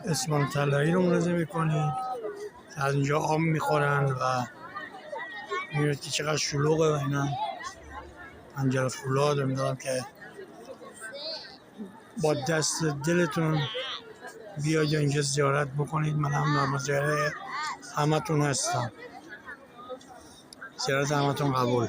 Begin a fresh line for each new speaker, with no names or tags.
اسمان طلایی رو ملاحظه میکنید، از اینجا آب میخورن و میبینید که چقدر شلوغه و اینا. پنجره فولاد میدارم که با دست دلتون بیاید اینجا زیارت بکنید. من هم زیارت همتون هستم. زیارت همتون قبول.